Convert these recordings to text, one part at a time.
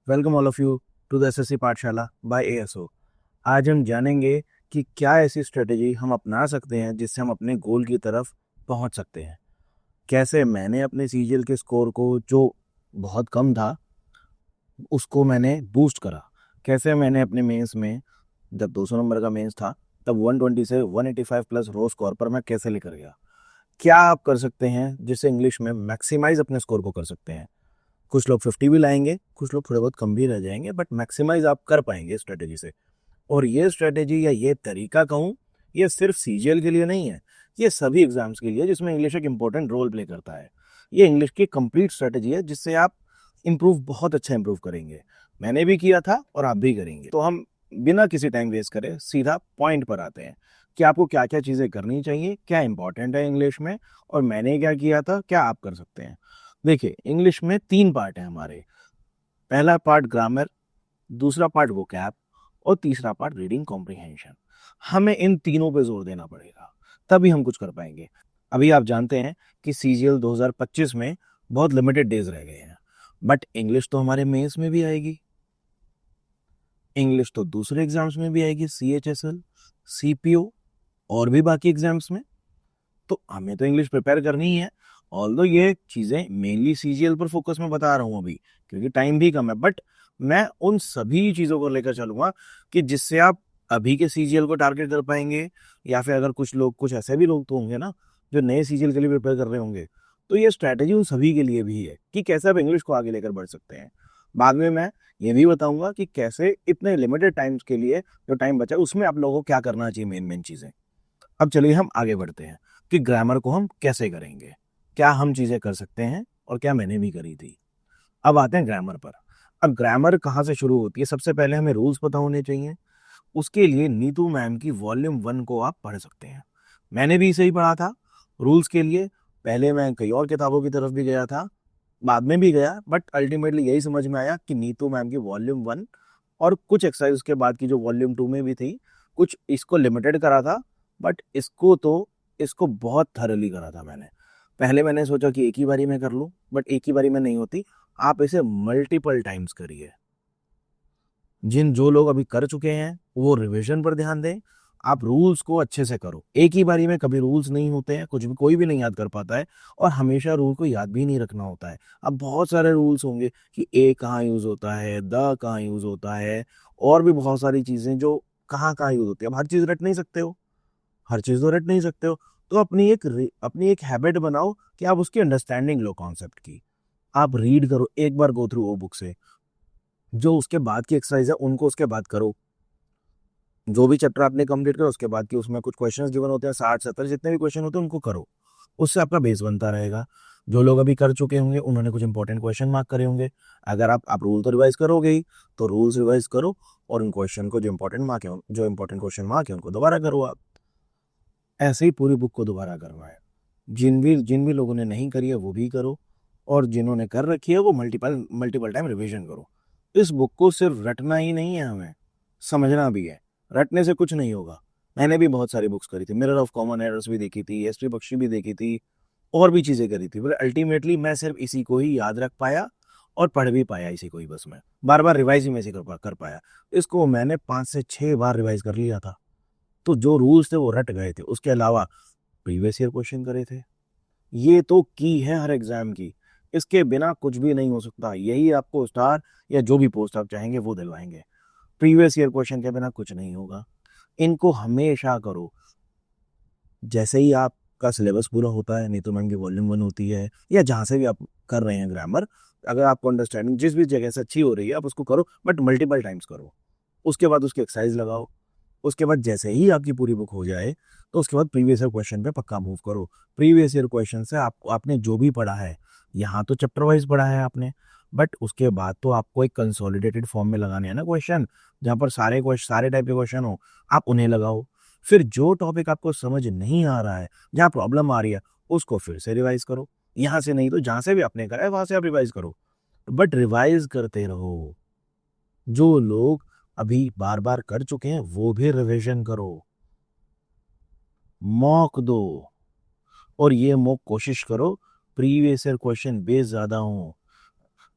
Welcome all of you to the SSC Pathshala by ASO. आज हम जानेंगे कि क्या ऐसी स्ट्रेटेजी हम अपना सकते हैं जिससे हम अपने गोल की तरफ पहुंच सकते हैं। कैसे मैंने अपने सीजीएल के स्कोर को, जो बहुत कम था, उसको मैंने बूस्ट करा। कैसे मैंने अपने मेंस में, जब 200 नंबर का मेंस था, तब 120 से 185 प्लस रो स्कोर पर मैं कैसे लेकर गया। क्या आप कर सकते हैं जिससे इंग्लिश में मैक्सिमाइज अपने स्कोर को कर सकते हैं। कुछ लोग 50 भी लाएंगे, कुछ लोग थोड़े बहुत कम भी रह जाएंगे, बट मैक्सिमाइज आप कर पाएंगे स्ट्रेटेजी से। और ये स्ट्रेटेजी या ये तरीका कहूँ, ये सिर्फ सीजीएल के लिए नहीं है, ये सभी एग्जाम्स के लिए जिसमें इंग्लिश एक इंपॉर्टेंट रोल प्ले करता है। ये इंग्लिश की कंप्लीट स्ट्रेटेजी है जिससे आप इम्प्रूव, बहुत अच्छा इम्प्रूव करेंगे। मैंने भी किया था और आप भी करेंगे। तो हम बिना किसी टाइम वेस्ट करे सीधा पॉइंट पर आते हैं कि आपको क्या क्या चीज़ें करनी चाहिए, क्या इंपॉर्टेंट है इंग्लिश में, और मैंने क्या किया था, क्या आप कर सकते हैं। देखिए, इंग्लिश में 3 पार्ट हैं हमारे। पहला पार्ट ग्रामर, दूसरा पार्ट वोकैब और तीसरा पार्ट रीडिंग कॉम्प्रिहेंशन। हमें इन तीनों पे जोर देना पड़ेगा, तभी हम कुछ कर पाएंगे। अभी आप जानते हैं कि सीजीएल 2025 में बहुत लिमिटेड डेज रह गए हैं, बट इंग्लिश तो हमारे मेंस में भी आएगी, इंग्लिश तो दूसरे एग्जाम्स में भी आएगी, सीएचएसएल, सीपीओ और भी बाकी एग्जाम्स में। तो हमें तो इंग्लिश प्रिपेयर करनी ही है। ऑल्दो ये चीज़ें मेनली सीजीएल पर फोकस में बता रहा हूँ अभी, क्योंकि टाइम भी कम है, बट मैं उन सभी चीज़ों को लेकर चलूंगा कि जिससे आप अभी के सीजीएल को टारगेट कर पाएंगे। या फिर अगर कुछ लोग, कुछ ऐसे भी लोग तो होंगे ना जो नए सीजीएल के लिए प्रिपेयर कर रहे होंगे, तो ये स्ट्रैटेजी उन सभी के लिए भी है कि कैसे आप इंग्लिश को आगे लेकर बढ़ सकते हैं। बाद में मैं ये भी बताऊंगा कि कैसे इतने लिमिटेड टाइम्स के लिए जो टाइम बचा है उसमें आप लोगों को क्या करना चाहिए, मेन मेन चीज़ें। अब चलिए हम आगे बढ़ते हैं कि ग्रामर को हम कैसे करेंगे, क्या हम चीज़ें कर सकते हैं और क्या मैंने भी करी थी। अब आते हैं ग्रामर पर। अब ग्रामर कहाँ से शुरू होती है? सबसे पहले हमें रूल्स पता होने चाहिए। उसके लिए नीतू मैम की वॉल्यूम 1 को आप पढ़ सकते हैं। मैंने भी इसे ही पढ़ा था रूल्स के लिए। पहले मैं कई और किताबों की तरफ भी गया था, बाद में भी गया, बट अल्टीमेटली यही समझ में आया कि नीतू मैम की वॉल्यूम 1 और कुछ एक्सरसाइज उसके बाद की जो वॉल्यूम 2 में भी थी, कुछ इसको लिमिटेड करा था, बट इसको बहुत थरली करा था मैंने। पहले मैंने सोचा कि एक ही बारी में कर लूँ, बट एक ही बारी में नहीं होती, आप इसे मल्टीपल टाइम्स करिए। जो लोग अभी कर चुके हैं वो रिवीजन पर ध्यान दें। आप रूल्स को अच्छे से करो। एक ही बारी में कभी रूल्स नहीं होते हैं, कुछ भी कोई भी नहीं याद कर पाता है, और हमेशा रूल को याद भी नहीं रखना होता है। अब बहुत सारे रूल्स होंगे कि ए कहाँ यूज होता है, द कहाँ यूज होता है, और भी बहुत सारी चीजें जो कहाँ कहाँ यूज होती है। अब हर चीज रट नहीं सकते हो, हर चीज तो रट नहीं सकते हो। तो अपनी एक हैबिट बनाओ कि आप उसकी अंडरस्टैंडिंग लो, कॉन्सेप्ट की। आप रीड करो, एक बार गो थ्रू वो बुक से, जो उसके बाद की एक्सरसाइज है उनको उसके बाद करो। जो भी चैप्टर आपने कंप्लीट करो उसके बाद की उसमें कुछ क्वेश्चंस गिवन होते हैं, 60 70 जितने भी क्वेश्चन होते हैं उनको करो। उससे आपका बेस बनता रहेगा। जो लोग अभी कर चुके होंगे उन्होंने कुछ इंपॉर्टेंट क्वेश्चन मार्क करे होंगे। अगर आप रूल तो रिवाइज करोगे ही, तो रूल्स रिवाइज करो, और उन क्वेश्चन को जो इंपॉर्टेंट क्वेश्चन मार्क है उनको दोबारा करो। आप ऐसे ही पूरी बुक को दोबारा करवाए। जिन भी लोगों ने नहीं करी है वो भी करो, और जिन्होंने कर रखी है वो मल्टीपल मल्टीपल टाइम रिवीजन करो। इस बुक को सिर्फ रटना ही नहीं है, हमें समझना भी है। रटने से कुछ नहीं होगा। मैंने भी बहुत सारी बुक्स करी थी, मिरर ऑफ कॉमन एरर्स भी देखी थी, एसपी बख्शी भी देखी थी, और भी चीज़ें करी थी, पर अल्टीमेटली मैं सिर्फ इसी को ही याद रख पाया और पढ़ भी पाया इसी को ही। बस मैं बार बार रिवाइज ही में से कर पाया। इसको मैंने 5 से 6 बार रिवाइज कर लिया था। तो जो रूल्स थे वो रट गए थे, उसके अलावा प्रीवियस ईयर क्वेश्चन करे थे। ये तो की है हर एग्जाम की, इसके बिना कुछ भी नहीं हो सकता। यही आपको स्टार या जो भी पोस्ट आप चाहेंगे वो दिलवाएंगे। प्रीवियस ईयर क्वेश्चन के बिना कुछ नहीं होगा। इनको हमेशा करो। जैसे ही आपका सिलेबस पूरा होता है, नहीं तो मैम की वॉल्यूम 1 होती है, या जहाँ से भी आप कर रहे हैं ग्रामर, अगर आपको अंडरस्टैंडिंग जिस भी जगह से अच्छी हो रही है आप उसको करो, बट मल्टीपल टाइम्स करो। उसके बाद उसकी एक्सरसाइज लगाओ। उसके बाद जैसे ही आपकी पूरी बुक हो जाए, तो उसके बाद प्रीवियस ईयर क्वेश्चन पे पक्का मूव करो। प्रीवियस ईयर क्वेश्चन से आपने जो भी पढ़ा है, यहाँ तो चैप्टर वाइज पढ़ा है आपने, बट उसके बाद तो आपको एक कंसोलिडेटेड फॉर्म में लगाने हैं ना क्वेश्चन, जहाँ पर सारे टाइप के क्वेश्चन हो, आप उन्हें लगाओ। फिर जो टॉपिक आपको समझ नहीं आ रहा है, जहाँ प्रॉब्लम आ रही है, उसको फिर से रिवाइज करो। यहाँ से नहीं तो जहाँ से भी आपने करा है वहां से आप रिवाइज करो, बट रिवाइज करते रहो। जो लोग अभी बार बार कर चुके हैं वो भी रिवीजन करो, मॉक दो, और ये मॉक कोशिश करो प्रीवियस ईयर क्वेश्चन बेस ज्यादा हो।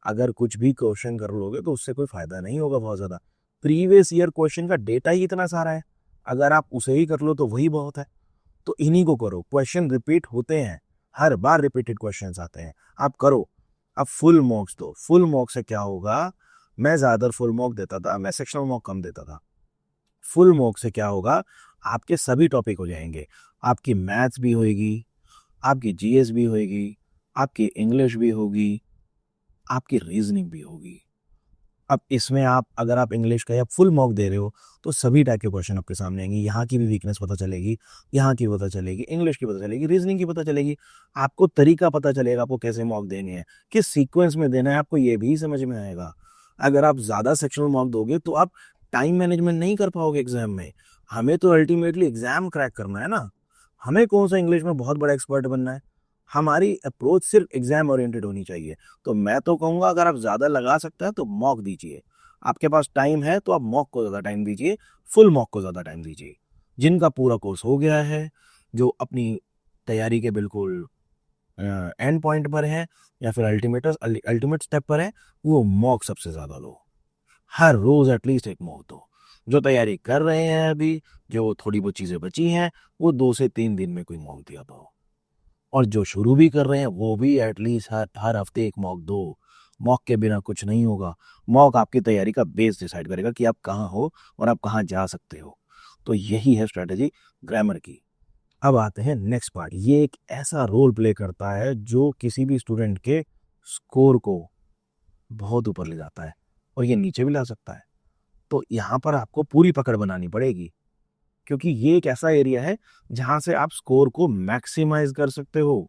अगर कुछ भी क्वेश्चन कर लोगे तो उससे कोई फायदा नहीं होगा बहुत ज्यादा। प्रीवियस ईयर क्वेश्चन का डेटा ही इतना सारा है, अगर आप उसे ही कर लो तो वही बहुत है। तो इन्हीं को करो, क्वेश्चन रिपीट होते हैं, हर बार रिपीटेड क्वेश्चंस आते हैं, आप करो। अब फुल मॉक्स दो, फुल मॉक से क्या होगा, मैं ज्यादातर फुल मॉक देता था, मैं सेक्शनल मॉक कम देता था। फुल मॉक से क्या होगा, आपके सभी टॉपिक हो जाएंगे, आपकी मैथ्स भी होगी, आपकी जीएस भी होगी, आपकी इंग्लिश भी होगी, आपकी रीजनिंग भी होगी। अब इसमें आप अगर आप इंग्लिश का या फुल मॉक दे रहे हो तो सभी टाइप के क्वेश्चन आपके सामने आएंगे, यहाँ की भी वीकनेस पता चलेगी, यहाँ की पता चलेगी, इंग्लिश की पता चलेगी, रीजनिंग की पता चलेगी, आपको तरीका पता चलेगा आपको कैसे मॉक देने हैं, किस सीक्वेंस में देना है, आपको ये भी समझ में आएगा। अगर आप ज्यादा सेक्शनल मॉक दोगे तो आप टाइम मैनेजमेंट नहीं कर पाओगे एग्जाम में। हमें तो अल्टीमेटली एग्जाम क्रैक करना है ना, हमें कौन सा इंग्लिश में बहुत बड़ा एक्सपर्ट बनना है। हमारी अप्रोच सिर्फ एग्जाम ओरिएंटेड होनी चाहिए। तो मैं तो कहूंगा अगर आप ज्यादा लगा सकते हैं तो मॉक दीजिए, आपके पास टाइम है तो आप मॉक को ज्यादा टाइम दीजिए, फुल मॉक को ज्यादा टाइम दीजिए। जिनका पूरा कोर्स हो गया है, जो अपनी तैयारी के बिल्कुल एंड पॉइंट पर है या फिर अल्टीमेट स्टेप पर है, वो मॉक सबसे ज्यादा लो, हर रोज एटलीस्ट एक मॉक दो। जो तैयारी कर रहे हैं अभी, जो थोड़ी बहुत चीजें बची हैं, वो 2 से 3 दिन में कोई मॉक दिया दो। और जो शुरू भी कर रहे हैं वो भी एटलीस्ट हर हर हफ्ते एक मॉक दो। मॉक के बिना कुछ नहीं होगा। मॉक आपकी तैयारी का बेस डिसाइड करेगा कि आप कहाँ हो और आप कहाँ जा सकते हो। तो यही है स्ट्रेटेजी ग्रामर की। अब आते हैं नेक्स्ट पार्ट। ये एक ऐसा रोल प्ले करता है जो किसी भी स्टूडेंट के स्कोर को बहुत ऊपर ले जाता है और ये नीचे भी ला सकता है। तो यहाँ पर आपको पूरी पकड़ बनानी पड़ेगी, क्योंकि ये एक ऐसा एरिया है जहां से आप स्कोर को मैक्सिमाइज कर सकते हो।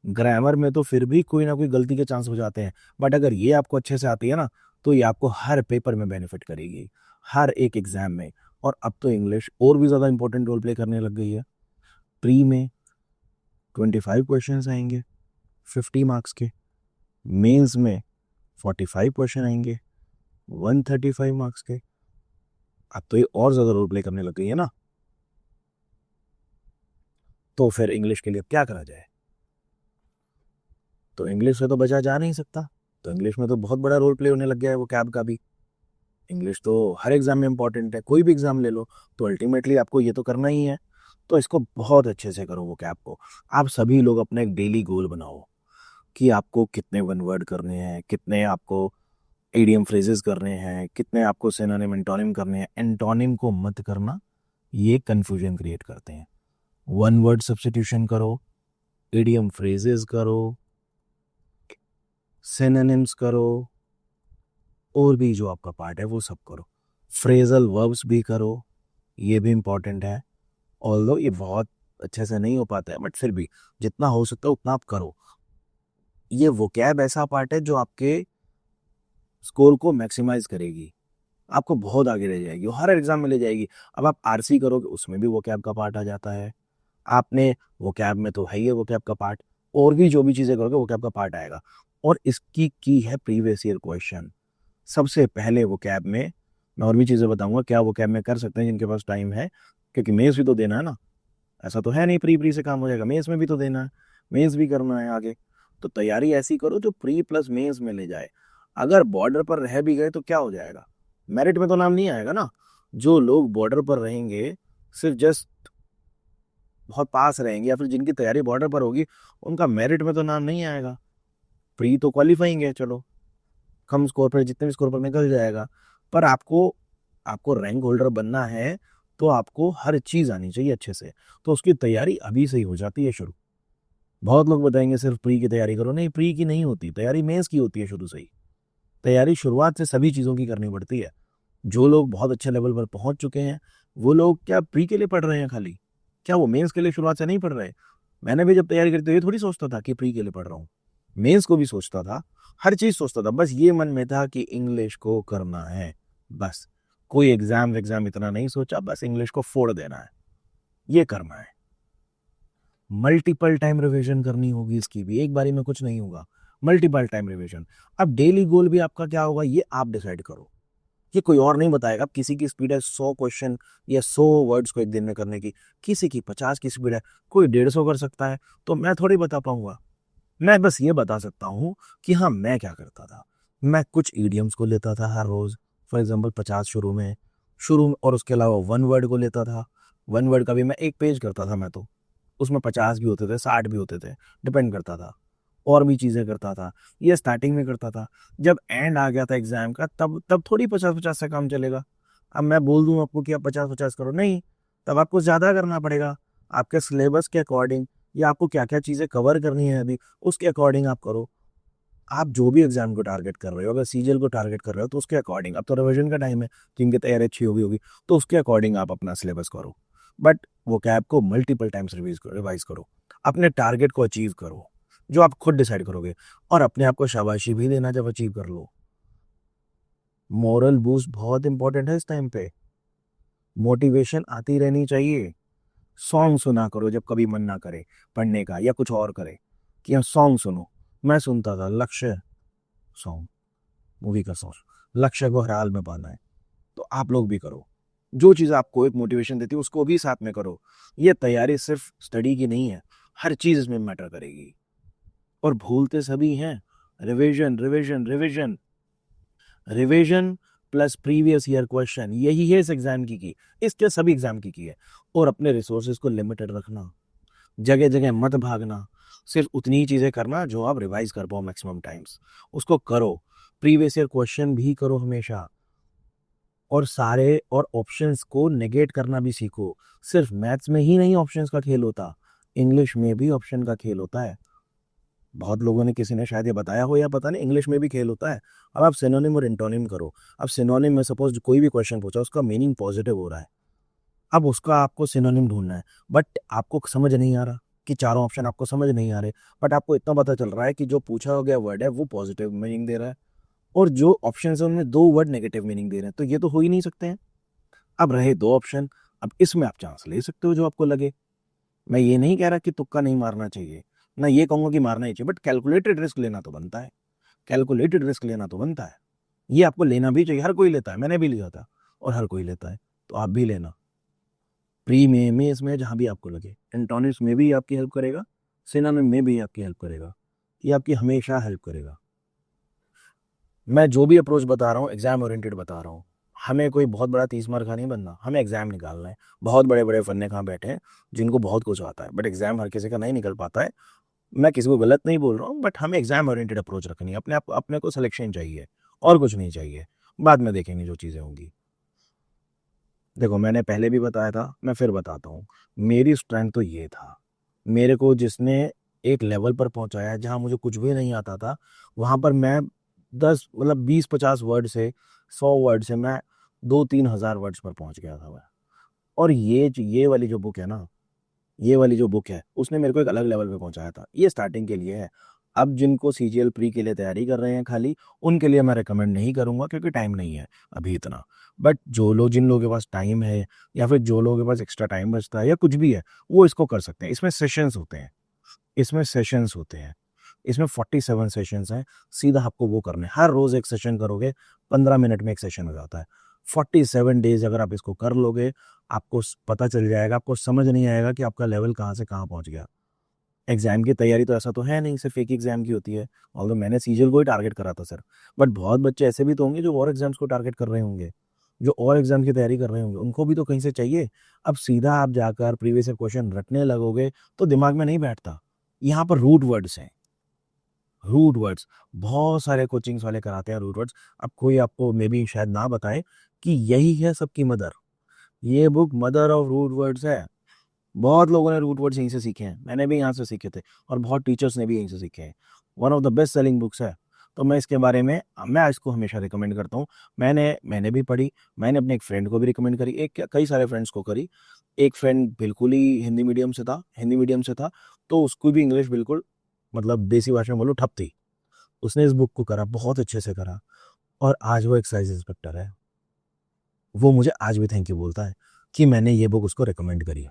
ग्रामर में तो फिर भी कोई ना कोई गलती के चांस हो जाते हैं, बट अगर ये आपको अच्छे से आती है ना तो ये आपको हर पेपर में बेनिफिट करेगी, हर एक एग्जाम में। और अब तो इंग्लिश और भी ज्यादा इंपॉर्टेंट रोल प्ले करने लग गई है। प्री में 25 क्वेश्चन आएंगे 50 मार्क्स के, मेंस में 45 क्वेश्चन आएंगे 135 मार्क्स के। अब तो ये और ज्यादा रोल प्ले करने लग गई है ना, तो फिर इंग्लिश के लिए अब क्या करा जाए। तो इंग्लिश से तो बचा जा नहीं सकता, तो इंग्लिश में तो बहुत बड़ा रोल प्ले होने लग गया है वो कैब का भी। इंग्लिश तो हर एग्जाम में इंपॉर्टेंट है, कोई भी एग्जाम ले लो तो अल्टीमेटली आपको ये तो करना ही है। तो इसको बहुत अच्छे से करो वो कैब को। आप सभी लोग अपना एक डेली गोल बनाओ कि आपको कितने वन वर्ड करने हैं, कितने आपको इडियम फ्रेजेस करने हैं, कितने आपको सिनोनिम एंटोनिम करने हैं। एंटोनिम को मत करना, ये कंफ्यूजन क्रिएट करते हैं। वन वर्ड सब्स्टिट्यूशन करो, इडियम फ्रेजेस करो, सिनोनिम्स करो, और भी जो आपका पार्ट है वो सब करो। फ्रेजल वर्ब्स भी करो, ये भी इंपॉर्टेंट है। ऑल्दो ये बहुत अच्छे से नहीं हो पाता है, बट फिर भी जितना हो सकता है उतना आप करो। ये वोकैब ऐसा पार्ट है जो आपके स्कोर को मैक्सिमाइज करेगी, आपको बहुत आगे ले जाएगी, वो हर एग्जाम में ले जाएगी। अब आप आरसी करोगे उसमें भी वोकैब का पार्ट आ जाता है, आपने वोकैब में तो है ही है वोकैब का पार्ट, और भी जो भी चीजें करोगे वोकैब का पार्ट आएगा। और इसकी की है प्रीवियस ईयर क्वेश्चन। सबसे पहले वो कैब में, मैं और भी चीज़ें बताऊंगा क्या वो कैब में कर सकते हैं जिनके पास टाइम है, क्योंकि मेंस भी तो देना है ना। ऐसा तो है नहीं प्री प्री से काम हो जाएगा, मेंस में भी तो देना है, मेंस भी करना है आगे। तो तैयारी ऐसी करो जो प्री प्लस मेंस में ले जाए। अगर बॉर्डर पर रह भी गए तो क्या हो जाएगा, मेरिट में तो नाम नहीं आएगा ना। जो लोग बॉर्डर पर रहेंगे, सिर्फ जस्ट बहुत पास रहेंगे, या फिर जिनकी तैयारी बॉर्डर पर होगी, उनका मेरिट में तो नाम नहीं आएगा। प्री तो क्वालिफाइंग है, चलो कम स्कोर पर, जितने भी स्कोर पर निकल जाएगा। पर आपको आपको रैंक होल्डर बनना है तो आपको हर चीज आनी चाहिए अच्छे से। तो उसकी तैयारी अभी से ही हो जाती है शुरू। बहुत लोग बताएंगे सिर्फ प्री की तैयारी करो, नहीं, प्री की नहीं होती तैयारी, मेंस की होती है शुरू से ही। तैयारी शुरुआत से सभी चीजों की करनी पड़ती है। जो लोग बहुत अच्छे लेवल पर पहुंच चुके हैं वो लोग क्या प्री के लिए पढ़ रहे हैं खाली, क्या वो मेंस के लिए शुरुआत से नहीं पढ़ रहे। मैंने भी जब तैयारी करी तो ये थोड़ी सोचता था कि प्री के लिए पढ़ रहा हूँ, मेंस को भी सोचता था, हर चीज सोचता था। बस ये मन में था कि इंग्लिश को करना है, बस कोई एग्जाम इतना नहीं सोचा, बस इंग्लिश को फोड़ देना है, ये करना है। मल्टीपल टाइम रिवीजन करनी होगी, इसकी भी एक बारी में कुछ नहीं होगा, मल्टीपल टाइम रिवीजन। अब डेली गोल भी आपका क्या होगा ये आप डिसाइड करो, ये कोई और नहीं बताएगा। अब किसी की स्पीड है 100 क्वेश्चन या 100 वर्ड्स को एक दिन में करने की, किसी की 50 की स्पीड है, कोई 150 कर सकता है, तो मैं थोड़ी बता पाऊंगा। मैं बस ये बता सकता हूं कि हाँ मैं क्या करता था। मैं कुछ ईडियम्स को लेता था हर रोज, फॉर एग्जांपल 50 शुरू में, और उसके अलावा वन वर्ड को लेता था। वन वर्ड का भी मैं एक पेज करता था मैं तो, उसमें 50 भी होते थे, 60 भी होते थे, डिपेंड करता था। और भी चीजें करता था, ये स्टार्टिंग में करता था। जब एंड आ गया था एग्जाम का, तब तब थोड़ी 50-50 से काम चलेगा। अब मैं बोल दूं आपको कि आप 50-50 करो, नहीं, तब आपको ज्यादा करना पड़ेगा। आपके सिलेबस के अकॉर्डिंग, या आपको क्या क्या चीजें कवर करनी है अभी, उसके अकॉर्डिंग आप करो। आप जो भी एग्जाम को टारगेट कर रहे हो, अगर सीजीएल को टारगेट कर रहे हो, तो उसके अकॉर्डिंग, अब तो रिवीजन का टाइम है, जिनकी तैयारी अच्छी होगी तो उसके अकॉर्डिंग आप अपना सिलेबस करो। बट वो कैब को मल्टीपल टाइम्स रिवाइज करो, अपने टारगेट को अचीव करो, जो आप खुद डिसाइड करोगे। और अपने आप को शाबाशी भी देना जब अचीव कर लो। मोरल बूस्ट बहुत इंपॉर्टेंट है इस टाइम पे। मोटिवेशन आती रहनी चाहिए। सॉन्ग सुना करो जब कभी मन ना करे पढ़ने का या कुछ और करे, कि हम सॉन्ग सुनो। मैं सुनता था लक्ष्य सॉन्ग, मूवी का सॉन्ग, लक्ष्य को हर हाल में पाना है। तो आप लोग भी करो, जो चीज़ आपको एक मोटिवेशन देती है उसको भी साथ में करो। ये तैयारी सिर्फ स्टडी की नहीं है, हर चीज़ इसमें मैटर करेगी। और भूलते सभी हैं, revision revision revision. Revision plus previous year question, यही है इस एग्जाम की, इसके सभी एग्जाम की है। और अपने रिसोर्सेज को लिमिटेड रखना, जगह जगह मत भागना, सिर्फ उतनी ही चीज़ें करना जो आप रिवाइज कर पाओ मैक्सिमम टाइम्स, उसको करो। प्रीवियस ईयर क्वेश्चन भी करो हमेशा, और सारे और ऑप्शंस को नेगेट करना भी सीखो। सिर्फ मैथ्स में ही नहीं ऑप्शंस का खेल होता, इंग्लिश में भी ऑप्शन का खेल होता है। बहुत लोगों ने, किसी ने शायद ये बताया हो या पता नहीं, इंग्लिश में भी खेल होता है। अब आप सिनोनिम और इंटोनिम करो। अब सिनोनिम में सपोज कोई भी क्वेश्चन पूछा, उसका मीनिंग पॉजिटिव हो रहा है, अब उसका आपको सिनोनिम ढूंढना है। बट आपको समझ नहीं आ रहा, कि चारों ऑप्शन आपको समझ नहीं आ रहे, बट आपको इतना पता चल रहा है कि जो पूछा गया वर्ड है वो पॉजिटिव मीनिंग दे रहा है, और जो ऑप्शन है उनमें दो वर्ड नेगेटिव मीनिंग दे रहे हैं, तो ये तो हो ही नहीं सकते हैं। अब रहे दो ऑप्शन, अब इसमें आप चांस ले सकते हो जो आपको लगे। मैं ये नहीं कह रहा कि तुक्का नहीं मारना चाहिए, ना ये कहूंगा कि मारना ही चाहिए, बट कैलकुलेटेड रिस्क लेना तो बनता है। कैलकुलेटेड रिस्क लेना तो बनता है, ये आपको लेना भी चाहिए। हर कोई लेता है, मैंने भी लिया था, और हर कोई लेता है, तो आप भी लेना। प्री में, मेस में, जहां भी आपको लगे। एंटोनिम्स में भी आपकी हेल्प करेगा, सिनोनिम में भी आपकी हेल्प करेगा, ये आपकी हमेशा हेल्प करेगा। मैं जो भी अप्रोच बता रहा हूँ एग्जाम ओरिएंटेड बता रहा हूँ। हमें कोई बहुत बड़ा 30 मार्क का नहीं बनना, हमें एग्जाम निकालना है। बहुत बड़े बड़े फन्ने कहाँ बैठे हैं जिनको बहुत कुछ आता है, बट एग्जाम हर किसी का नहीं निकल पाता है। मैं किसी को गलत नहीं बोल रहा हूँ, बट हमें एग्जाम ओरिएंटेड अप्रोच रखनी है। अपने को सिलेक्शन चाहिए, और कुछ नहीं चाहिए। बाद में देखेंगे जो चीज़ें होंगी। देखो, मैंने पहले भी बताया था, मैं फिर बताता हूँ। मेरी स्ट्रेंथ तो ये था, मेरे को जिसने एक लेवल पर पहुंचाया जहां मुझे कुछ भी नहीं आता था, वहां पर मैं 20-50 वर्ड से, 100 वर्ड से मैं 2-3 हज़ार वर्ड्स पर पहुंच गया था मैं। और ये वाली जो बुक है ना, ये वाली जो बुक है, उसने मेरे को एक अलग लेवल पे पहुंचाया था। ये स्टार्टिंग के लिए है। अब जिनको सीजीएल प्री के लिए तैयारी कर रहे हैं खाली, उनके लिए मैं रेकमेंड नहीं करूंगा, क्योंकि टाइम नहीं है अभी इतना। बट जिन लोगों के पास टाइम है, या फिर जो लोगों के पास एक्स्ट्रा टाइम बचता है, या कुछ भी है, वो इसको कर सकते हैं। इसमें सेशंस होते हैं, इसमें सेशंस होते हैं इसमें 47 सेशंस हैं। सीधा आपको वो करने, हर रोज एक सेशन करोगे, 15 मिनट में एक सेशन हो जाता है। 47 डेज अगर आप इसको कर लोगे, आपको पता चल जाएगा, आपको समझ नहीं आएगा कि आपका लेवल कहाँ से कहाँ पहुंच गया। एग्जाम की तैयारी तो ऐसा तो है नहीं सिर्फ एक ही एग्जाम की होती है, ऑल्दो मैंने सीजीएल को ही टारगेट करा था सर। बट बहुत बच्चे ऐसे भी तो होंगे जो और एग्जाम्स को टारगेट कर रहे होंगे, जो और एग्जाम की तैयारी कर रहे होंगे, उनको भी तो कहीं से चाहिए। अब सीधा आप जाकर प्रीवियस क्वेश्चन रटने लगोगे तो दिमाग में नहीं बैठता। यहाँ पर रूट वर्ड्स हैं, रूट वर्ड्स बहुत सारे कोचिंग्स वाले कराते हैं रूट वर्ड्स। अब कोई आपको मे बी शायद ना बताए कि यही है सबकी मदर, ये book mother of root words है। बहुत लोगों ने रूट वर्ड्स यहीं से सीखे हैं, मैंने भी यहाँ से सीखे थे, और बहुत टीचर्स ने भी यहीं से सीखे हैं। One of the best selling books है। तो मैं इसके बारे में, मैं इसको हमेशा रिकमेंड करता हूँ। मैंने भी पढ़ी, मैंने अपने एक फ्रेंड को भी रिकमेंड करी, एक क्या कई सारे फ्रेंड्स को करी। एक फ्रेंड बिल्कुल ही हिंदी मीडियम से था, तो उसको भी इंग्लिश बिल्कुल, मतलब देसी भाषा में बोलो, ठप थी। उसने इस बुक को करा, बहुत अच्छे से करा, और आज वो एक्साइज इंस्पेक्टर है। वो मुझे आज भी थैंक यू बोलता है कि मैंने ये बुक उसको रिकमेंड करी है।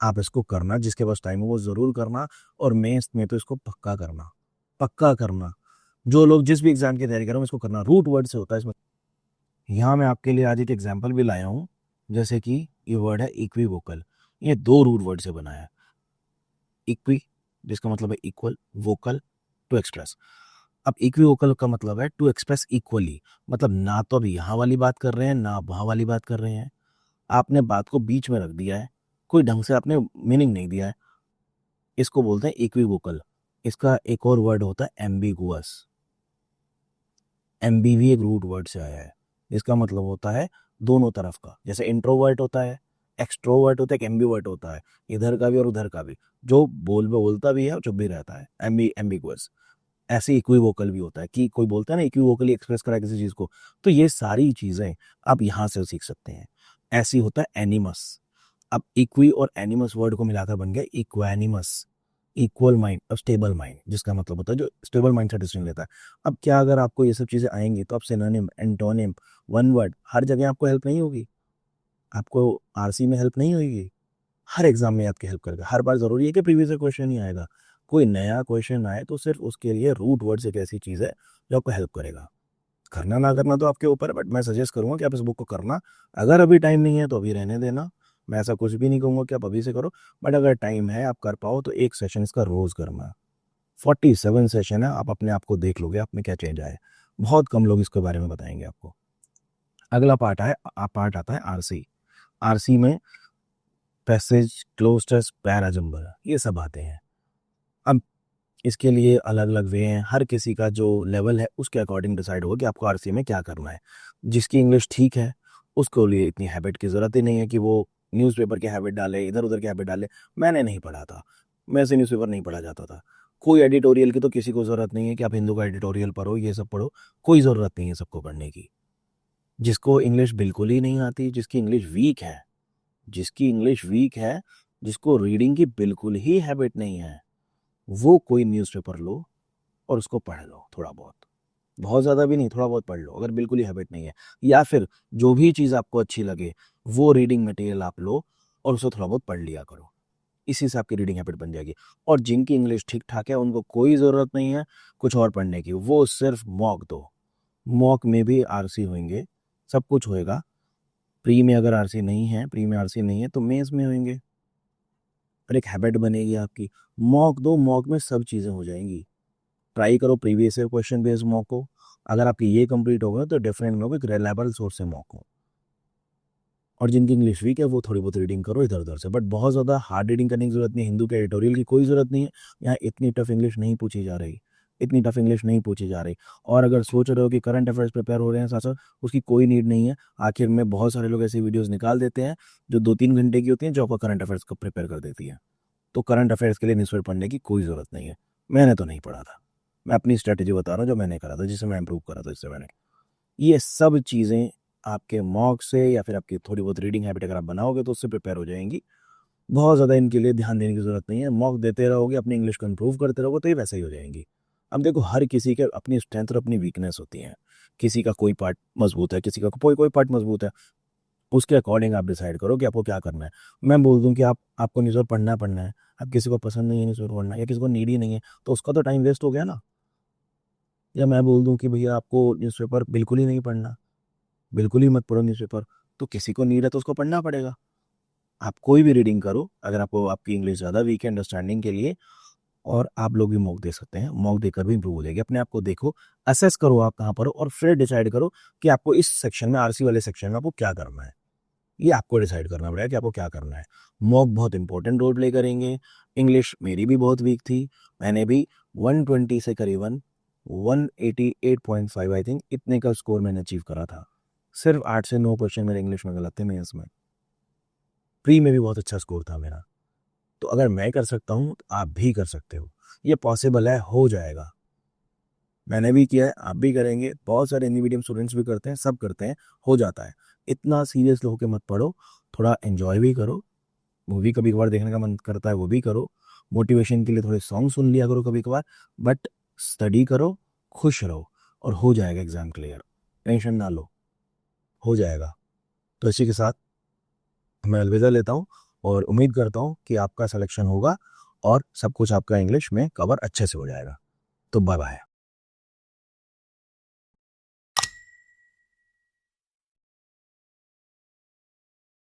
आप इसको करना, जिसके पास टाइम हो वो जरूर करना, और मैं इसमें तो इसको पक्का करना, पक्का करना। जो लोग जिस भी एग्जाम की तैयारी कर रहे हो इसको करना, रूट वर्ड से होता है इसमें। यहाँ मैं आपके लिए आज एक एग्जाम्पल भी लाया हूँ, जैसे कि ये वर्ड है इक्विवोकल। ये दो रूट वर्ड से बना है। इक्वी, जिसका मतलब है इक्वल, वोकल टू एक्सप्रेस। अब इक्विवोकल का मतलब है टू एक्सप्रेस इक्वली, मतलब ना तो अभी यहाँ वाली बात कर रहे हैं ना वहाँ वाली बात कर रहे हैं, आपने बात को बीच में रख दिया है, कोई ढंग से आपने मीनिंग नहीं दिया है, इसको बोलते हैं इक्विवोकल। इसका एक और वर्ड होता है एम्बिगुअस। एम्बी भी एक रूट वर्ड से आया है, इसका मतलब होता है दोनों तरफ का। जैसे इंट्रोवर्ट होता है, एक्सट्रोवर्ट होता है, एक एम्बीवर्ट होता है, इधर का भी और उधर का भी, जो बोलता भी है और चुप भी रहता है, एम्बिगुअस। ऐसे इक्विवोकल भी होता है कि कोई बोलता है ना इक्विवोकली एक्सप्रेस करा किसी चीज को, तो ये सारी चीजें आप यहाँ से सीख सकते हैं। ऐसी होता है एनिमस। अब इक्वी और एनिमस वर्ड को मिलाकर बन गया इक्वानिमस। इक्वल माइंड और स्टेबल माइंड, जिसका मतलब होता है जो स्टेबल माइंड से डिसीजन लेता है। अब क्या अगर आपको ये सब चीजें आएंगी तो आप सिनोनिम, एंटोनिम, वन वर्ड, हर जगह आपको हेल्प नहीं होगी, आपको आरसी में हेल्प नहीं होगी, हर एग्जाम में आपकी हेल्प करेगा। हर बार जरूरी है कि प्रीवियस क्वेश्चन ही आएगा, कोई नया क्वेश्चन आए तो सिर्फ उसके लिए रूट वर्ड्स एक ऐसी चीज है जो आपको हेल्प करेगा। करना ना करना तो आपके ऊपर है, बट मैं सजेस्ट करूंगा कि आप इस बुक को करना। अगर अभी टाइम नहीं है तो अभी रहने देना, मैं ऐसा कुछ भी नहीं कहूंगा कि आप अभी से करो, बट अगर टाइम है आप कर पाओ तो एक सेशन इसका रोज करना। 47 सेशन है, आप अपने आप को देख लोगे आप में क्या चेंज आए। बहुत कम लोग इसके बारे में बताएंगे आपको। अगला पार्ट आता है आरसी। आरसी में पैसेज, क्लोस्टर्स, पैराजम्बर, ये सब आते हैं। अब इसके लिए अलग अलग वे हैं, हर किसी का जो लेवल है उसके अकॉर्डिंग डिसाइड होगा कि आपको आरसी में क्या करना है। जिसकी इंग्लिश ठीक है उसको लिए इतनी हैबिट की ज़रूरत ही नहीं है कि वो न्यूज़पेपर के हैबिट डाले, इधर उधर के हैबिट डाले। मैंने नहीं पढ़ा था, मैं से न्यूज़पेपर नहीं पढ़ा जाता था। कोई एडिटोरियल की तो किसी को ज़रूरत नहीं है कि आप हिंदू का एडिटोरियल पढ़ो, ये सब पढ़ो, कोई ज़रूरत नहीं है सबको पढ़ने की। जिसको इंग्लिश बिल्कुल ही नहीं आती, जिसकी इंग्लिश वीक है, जिसको रीडिंग की बिल्कुल ही हैबिट नहीं है, वो कोई न्यूज़पेपर लो और उसको पढ़ लो थोड़ा बहुत, बहुत ज़्यादा भी नहीं, थोड़ा बहुत पढ़ लो अगर बिल्कुल ही हैबिट नहीं है। या फिर जो भी चीज़ आपको अच्छी लगे वो रीडिंग मटेरियल आप लो और उसे थोड़ा बहुत पढ़ लिया करो, इसी से आपकी रीडिंग हैबिट बन जाएगी। और जिनकी इंग्लिश ठीक ठाक है उनको कोई ज़रूरत नहीं है कुछ और पढ़ने की, वो सिर्फ मॉक दो। मॉक में भी आरसी होंगे, सब कुछ होएगा। प्री में अगर आरसी नहीं है, प्री में आरसी नहीं है तो मेंस में होंगे, और एक हैबिट बनेगी आपकी। मॉक दो, मॉक में सब चीज़ें हो जाएंगी। ट्राई करो प्रीवियस क्वेश्चन बेस्ड मॉक हो, अगर आपकी ये कंप्लीट हो गए तो डेफिनेटली लोग एक रिलायबल सोर्स से मॉक हो। और जिनकी इंग्लिश वीक है वो थोड़ी बहुत रीडिंग करो इधर उधर से, बट बहुत ज़्यादा हार्ड रीडिंग करने की जरूरत नहीं है, हिंदू के एडिटोरियल की कोई ज़रूरत नहीं है। यहाँ इतनी टफ इंग्लिश नहीं पूछी जा रही, इतनी टफ इंग्लिश नहीं पूछी जा रही। और अगर सोच रहे हो कि करंट अफेयर्स प्रिपेयर हो रहे हैं साथ साथ, उसकी कोई नीड नहीं है। आखिर में बहुत सारे लोग ऐसी वीडियोज़ निकाल देते हैं जो 2-3 घंटे की होती हैं, जो आपको करंट अफेयर्स को प्रिपेयर कर देती है। तो करंट अफेयर्स के लिए न्यूज़पेपर पढ़ने की कोई ज़रूरत नहीं है। मैंने तो नहीं पढ़ा था, मैं अपनी स्ट्रेटेजी बता रहा हूँ जो मैंने करा था, जिसे मैं इंप्रूव करा था इससे मैंने। ये सब चीज़ें आपके मॉक से या फिर आपकी थोड़ी बहुत रीडिंग हैबिट अगर आप बनाओगे तो उससे प्रिपेयर हो जाएंगी। बहुत ज़्यादा इनके लिए ध्यान देने की ज़रूरत नहीं है, मॉक देते रहोगे, अपनी इंग्लिश को इंप्रूव करते रहोगे तो ये वैसे ही हो जाएंगी। अब देखो हर किसी के अपनी स्ट्रेंथ और अपनी वीकनेस होती है, किसी का कोई पार्ट मजबूत है, किसी का कोई कोई पार्ट मजबूत है, उसके अकॉर्डिंग आप डिसाइड करो कि आपको क्या करना है। मैं बोल दूं कि आपको न्यूज़पेपर पढ़ना है, अब किसी को पसंद नहीं है न्यूज़पेपर पढ़ना या किसी को नीड ही नहीं है तो उसका तो टाइम वेस्ट हो गया ना। या मैं बोल दूं कि भैया आपको न्यूज़पेपर बिल्कुल ही नहीं पढ़ना, बिल्कुल ही मत पढ़ो न्यूज़पेपर, तो किसी को नीड है तो उसको पढ़ना पड़ेगा। आप कोई भी रीडिंग करो अगर आपको आपकी इंग्लिश ज़्यादा वीक है अंडरस्टैंडिंग के लिए, और आप लोग भी मॉक दे सकते हैं, मॉक देकर भी इंप्रूव हो जाएगी। अपने आप को देखो, असेस करो आप कहाँ पर हो और फिर डिसाइड करो कि आपको इस सेक्शन में, आरसी वाले सेक्शन में आपको क्या करना है। ये आपको डिसाइड करना पड़ेगा कि आपको क्या करना है। मॉक बहुत इंपॉर्टेंट रोल प्ले करेंगे। इंग्लिश मेरी भी बहुत वीक थी, मैंने भी 120 से करीबन 188.5 आई थिंक इतने का स्कोर मैंने अचीव करा था। सिर्फ 8 से 9 क्वेश्चन मेरे इंग्लिश में गलत थे मेंस में। प्री में भी बहुत अच्छा स्कोर था मेरा। तो अगर मैं कर सकता हूँ तो आप भी कर सकते हो, ये पॉसिबल है, हो जाएगा। मैंने भी किया है, आप भी करेंगे, बहुत सारे हिंदी मीडियम स्टूडेंट्स भी करते हैं, सब करते हैं, हो जाता है। इतना सीरियस होकर मत पढ़ो, थोड़ा एंजॉय भी करो, मूवी कभी कभार देखने का मन करता है वो भी करो, मोटिवेशन के लिए थोड़े सॉन्ग सुन लिया करो कभी कभार, बट स्टडी करो, खुश रहो और हो जाएगा एग्जाम क्लियर, टेंशन ना लो, हो जाएगा। तो इसी के साथ मैं अलविदा लेता हूँ और उम्मीद करता हूँ कि आपका सिलेक्शन होगा और सब कुछ आपका इंग्लिश में कवर अच्छे से हो जाएगा। तो बाय बाय।